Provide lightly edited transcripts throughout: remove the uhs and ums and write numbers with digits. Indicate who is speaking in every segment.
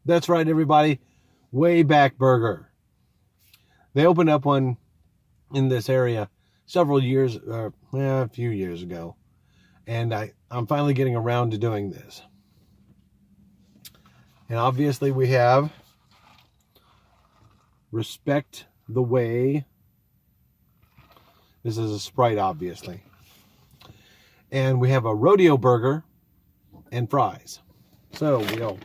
Speaker 1: That's right, everybody. Wayback Burger. They opened up one in this area several years, a few years ago. And I'm finally getting around to doing this. And obviously we have Respect the Way. This is a Sprite, obviously. And we have a rodeo burger and fries. So we'll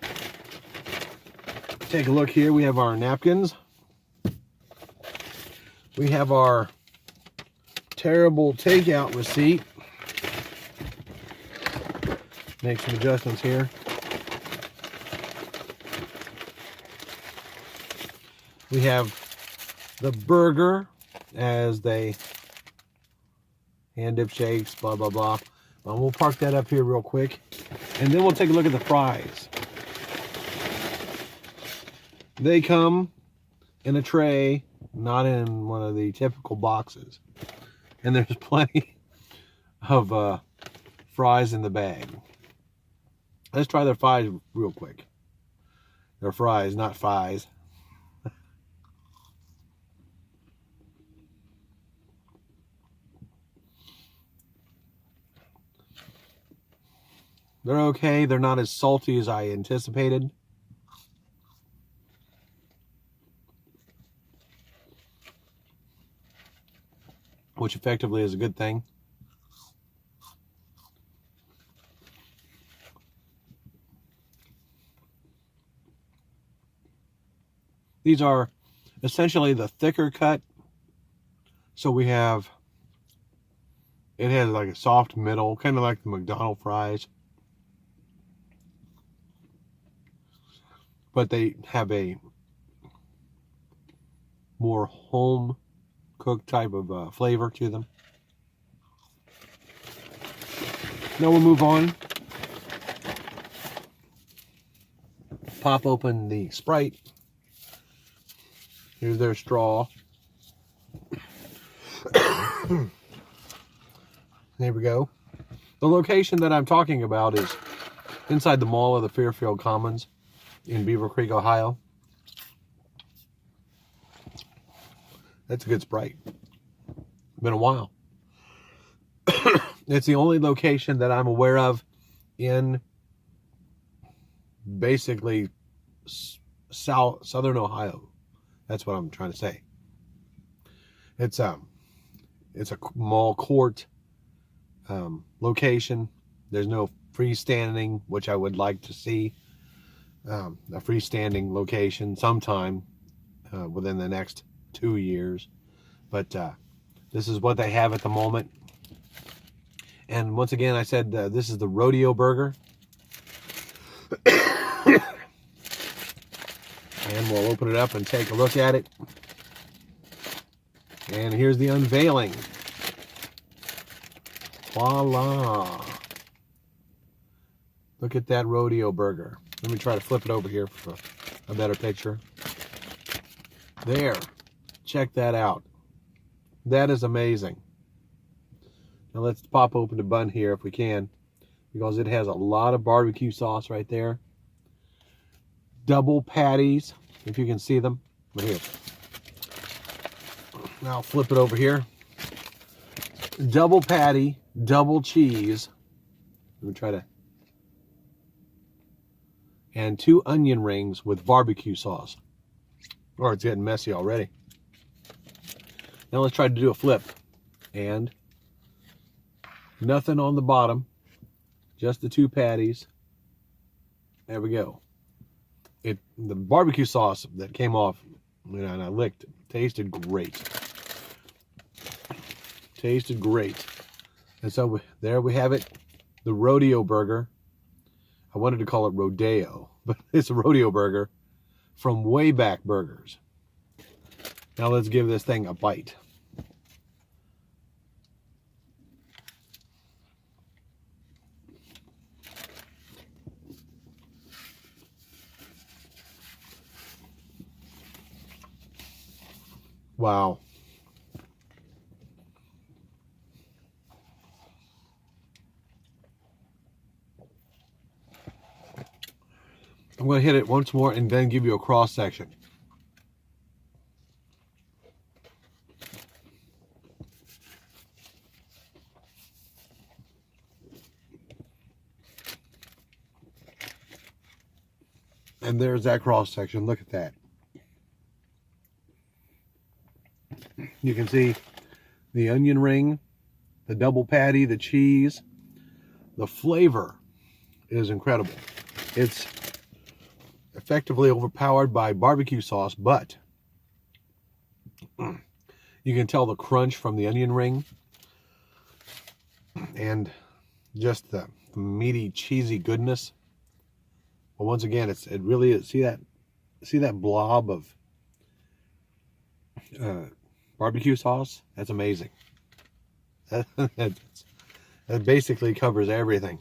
Speaker 1: take a look here. We have our napkins. We have our terrible takeout receipt. Make some adjustments here. We have the burger as they hand dip shakes, blah, blah, blah. We'll park that up here real quick. And then we'll take a look at the fries. They come in a tray, not in one of the typical boxes. And there's plenty of fries in the bag. Let's try their fries real quick. They're fries, not fies. They're okay. They're not as salty as I anticipated. Which effectively is a good thing. These are essentially the thicker cut. So we have, it has like a soft middle, kind of like the McDonald's fries. But they have a more home cooked type of flavor to them. Now we'll move on. Pop open the Sprite. Here's their straw. There we go. The location that I'm talking about is inside the mall of the Fairfield Commons in Beaver Creek, Ohio. That's a good Sprite. Been a while. It's the only location that I'm aware of in basically southern Ohio. That's what I'm trying to say. It's a mall court location. There's no freestanding, which I would like to see. A freestanding location sometime within the next 2 years. But this is what they have at the moment. And once again, I said this is the Rodeo Burger. And we'll open it up and take a look at it. And here's the unveiling. Voila. Look at that Rodeo Burger. Let me try to flip it over here for a better picture. There. Check that out. That is amazing. Now let's pop open the bun here if we can, because it has a lot of barbecue sauce right there. Double patties, if you can see them. Right here. Now I'll flip it over here. Double patty, double cheese. Let me try to. And 2 onion rings with barbecue sauce. Or it's getting messy already. Now let's try to do a flip. And nothing on the bottom. Just the 2 patties. There we go. The barbecue sauce that came off, and I licked it, tasted great. Tasted great. And so there we have it. The Rodeo Burger. I wanted to call it Rodeo, but it's a Rodeo Burger from Wayback Burgers. Now let's give this thing a bite. Wow. going to hit it once more and then give you a cross section. And there's that cross section. Look at that. You can see the onion ring, the double patty, the cheese. The flavor is incredible. It's effectively overpowered by barbecue sauce, but you can tell the crunch from the onion ring and just the meaty, cheesy goodness. But once again, it really is. See that blob of barbecue sauce? That's amazing. That basically covers everything.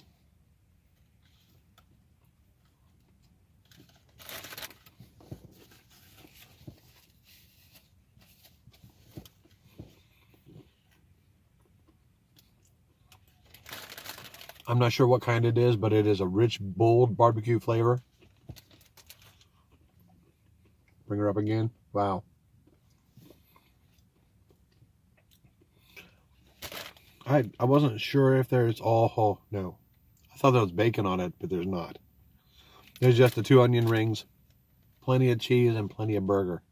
Speaker 1: I'm not sure what kind it is, but it is a rich, bold barbecue flavor. Bring her up again. Wow. I wasn't sure if there's no. I thought there was bacon on it, but there's not. There's just the 2 onion rings, plenty of cheese, and plenty of burger.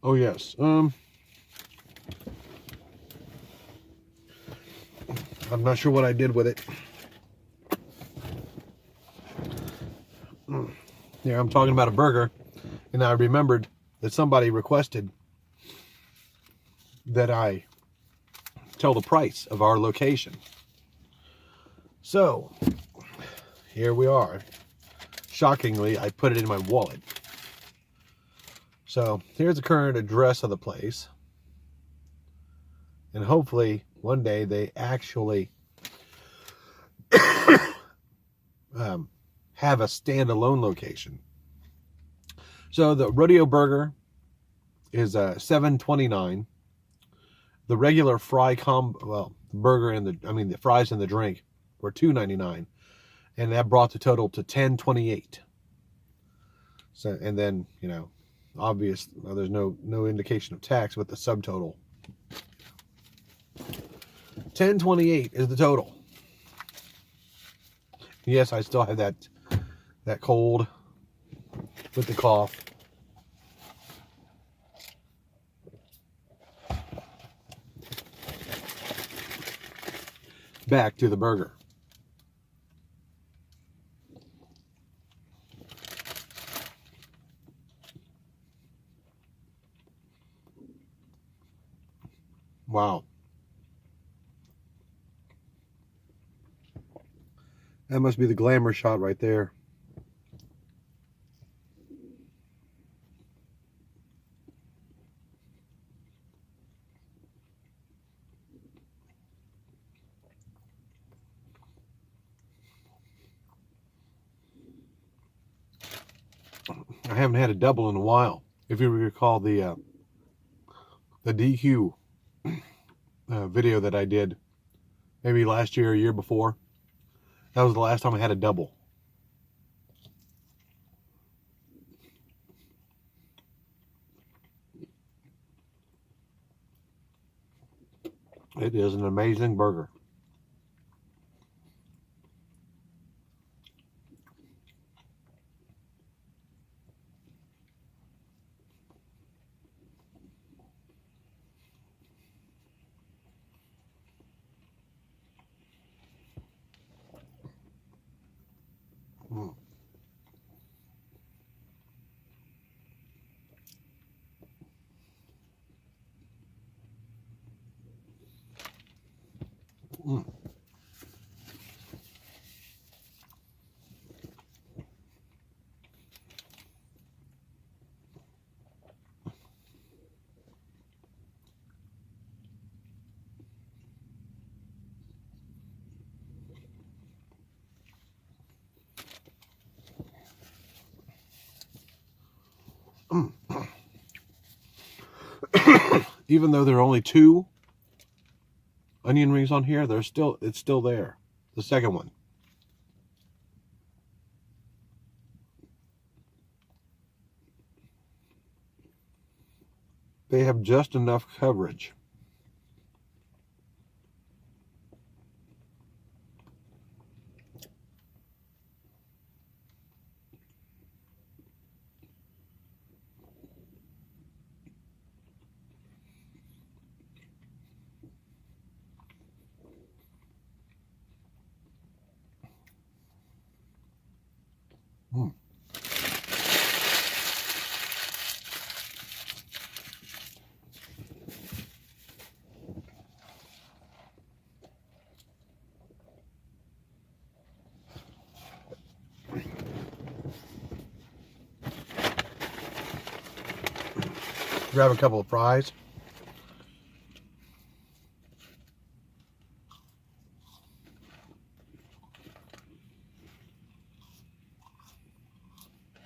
Speaker 1: Oh yes. I'm not sure what I did with it. Yeah, I'm talking about a burger, and I remembered that somebody requested that I tell the price of our location. So, here we are. Shockingly, I put it in my wallet. So, here's the current address of the place. And hopefully, one day, they actually have a standalone location. So, the Rodeo Burger is $7.29. The regular burger and the fries and the drink were $2.99, and that brought the total to $10.28. So, and then there's no indication of tax with the subtotal. $10.28 is the total. Yes, I still have that cold with the cough. Back to the burger. Wow. That must be the glamour shot right there. I haven't had a double in a while. If you recall the DQ video that I did maybe last year or year before, that was the last time I had a double. It is an amazing burger. Mm. Mm. Even though there are only 2 onion rings on here, it's still there. The second one. They have just enough coverage. Mm. Grab a couple of fries.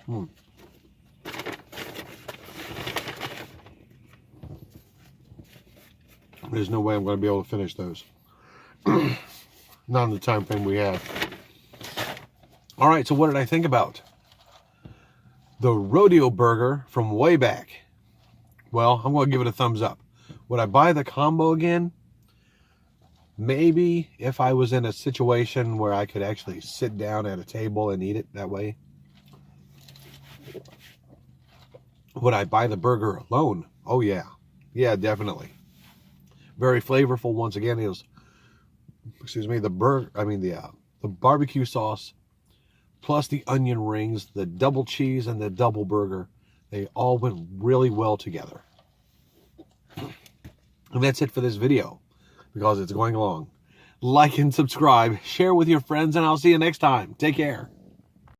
Speaker 1: Mm. There's no way I'm going to be able to finish those. Not in the time frame we have. All right, so what did I think about the rodeo burger from Wayback? Well, I'm going to give it a thumbs up. Would I buy the combo again? Maybe if I was in a situation where I could actually sit down at a table and eat it that way. Would I buy the burger alone? Oh yeah. Yeah, definitely. Very flavorful. Once again, the barbecue sauce plus the onion rings, the double cheese and the double burger, they all went really well together. And that's it for this video, because it's going long. Like and subscribe, share with your friends, and I'll see you next time. Take care.